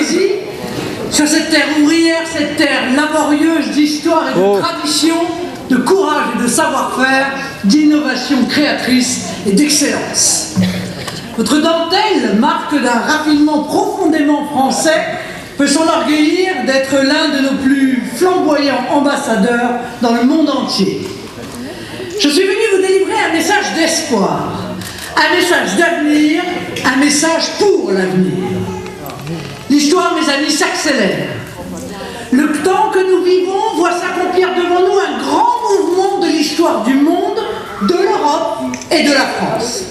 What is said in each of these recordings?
Gaspésie, sur cette terre ouvrière, cette terre laborieuse d'histoire et de tradition, de courage et de savoir-faire, d'innovation créatrice et d'excellence. Votre dentelle, marque d'un raffinement profondément français, peut s'enorgueillir d'être l'un de nos plus flamboyants ambassadeurs dans le monde entier. Je suis venu vous délivrer un message d'espoir, un message d'avenir, un message pour l'avenir. L'histoire, mes amis, s'accélère. Le temps que nous vivons voit s'accomplir devant nous un grand mouvement de l'histoire du monde, de l'Europe et de la France.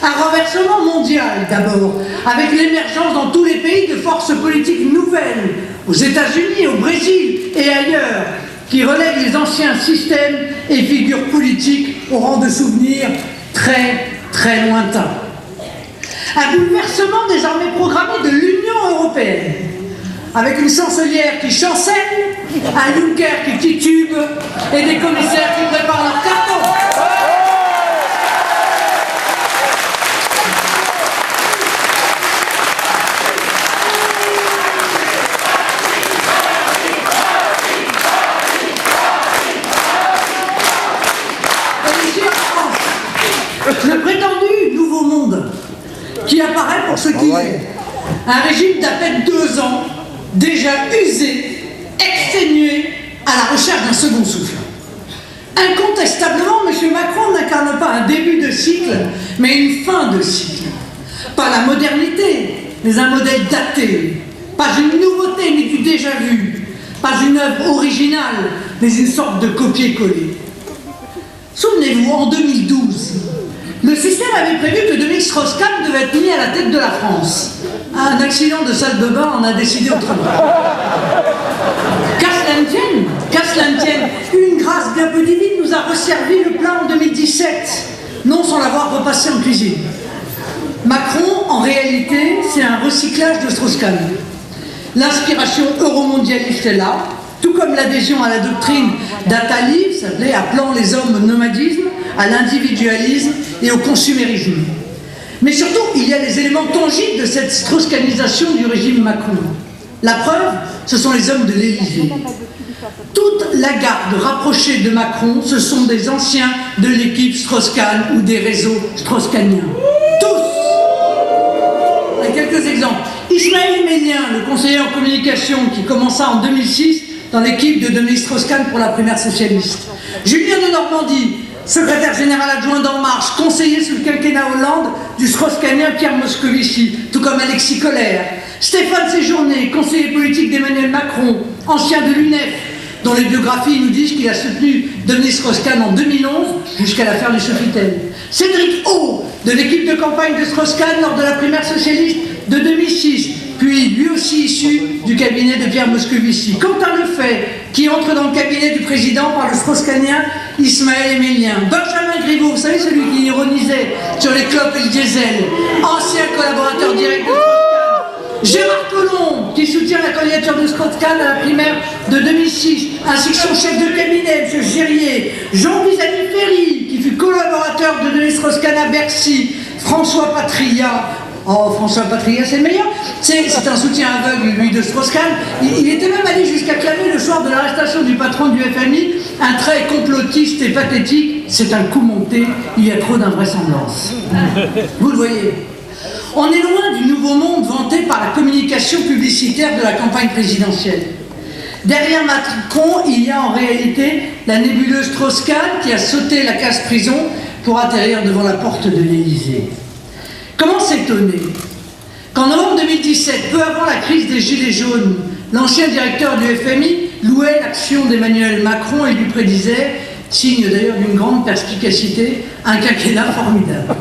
Un renversement mondial d'abord, avec l'émergence dans tous les pays de forces politiques nouvelles, aux États-Unis, au Brésil et ailleurs, qui relèguent les anciens systèmes et figures politiques au rang de souvenirs très, très lointains. Un bouleversement désormais programmé de l'Union européenne, avec une chancelière qui chancelle, un Juncker qui titube et des commissaires qui préparent leur carton. Le prétendu nouveau monde qui apparaît pour ce qu'il est. Un régime d'à peine 2 ans, déjà usé, exténué, à la recherche d'un second souffle. Incontestablement, M. Macron n'incarne pas un début de cycle, mais une fin de cycle. Pas la modernité, mais un modèle daté. Pas une nouveauté, mais du déjà vu. Pas une œuvre originale, mais une sorte de copier-coller. Souvenez-vous, en 2012, le système avait prévu que Dominique Strauss-Kahn devait être mis à la tête de la France. Un accident de salle de bain en a décidé autrement. Qu'à cela ne tienne, une grâce bien peu divine nous a resservi le plat en 2017, non sans l'avoir repassé en cuisine. Macron, en réalité, c'est un recyclage de Strauss-Kahn. L'inspiration euromondialiste est là, tout comme l'adhésion à la doctrine d'Attali, s'appelait appelant les hommes au nomadisme, à l'individualisme et au consumérisme. Mais surtout, il y a les éléments tangibles de cette strauss-kahnisation du régime Macron. La preuve, ce sont les hommes de l'Élysée. Toute la garde rapprochée de Macron, ce sont des anciens de l'équipe Strauss-Kahn ou des réseaux strauss-kahniens. Tous! Avec quelques exemples. Ismaël Mélien, le conseiller en communication qui commença en 2006 dans l'équipe de Dominique Strauss-Kahn pour la primaire socialiste. Julien de Normandie, secrétaire général adjoint d'En Marche, conseiller sous le quinquennat Hollande du strauss-kahnien Pierre Moscovici, tout comme Alexis Collère. Stéphane Séjourné, conseiller politique d'Emmanuel Macron, ancien de l'UNEF, dont les biographies nous disent qu'il a soutenu Dominique Strauss-Kahn en 2011 jusqu'à l'affaire du Sofitel. Cédric O, de l'équipe de campagne de Strauss-Kahn lors de la primaire socialiste de 2006, puis lui aussi issu du cabinet de Pierre Moscovici. Quentin Lefebvre, qui entre dans le cabinet du président par le strauss-kahnien Ismaël Mélien. Benjamin Griveaux, vous savez, celui qui ironisait sur les clopes et le diesel, ancien collaborateur direct de Strauss-Kahn. Gérard Collomb, qui soutient la candidature de Strauss-Kahn à la primaire de 2006, ainsi que son chef de cabinet, M. Gérier. Jean Pisani-Ferry, qui fut collaborateur de Dominique Strauss-Kahn à Bercy. François Patria. Oh, François Patria, c'est le meilleur. C'est un soutien aveugle, lui, de Strauss-Kahn. Il était même allé jusqu'à clamer le soir de l'arrestation du patron du FMI un trait complotiste et pathétique. C'est un coup monté, il y a trop d'invraisemblance. Vous le voyez. On est loin du nouveau monde vanté par la communication publicitaire de la campagne présidentielle. Derrière Macron, il y a en réalité la nébuleuse Strauss-Kahn qui a sauté la case prison pour atterrir devant la porte de l'Élysée. Comment s'étonner qu'en novembre 2017, peu avant la crise des Gilets jaunes, l'ancien directeur du FMI louait l'action d'Emmanuel Macron et lui prédisait, signe d'ailleurs d'une grande perspicacité, un quinquennat formidable.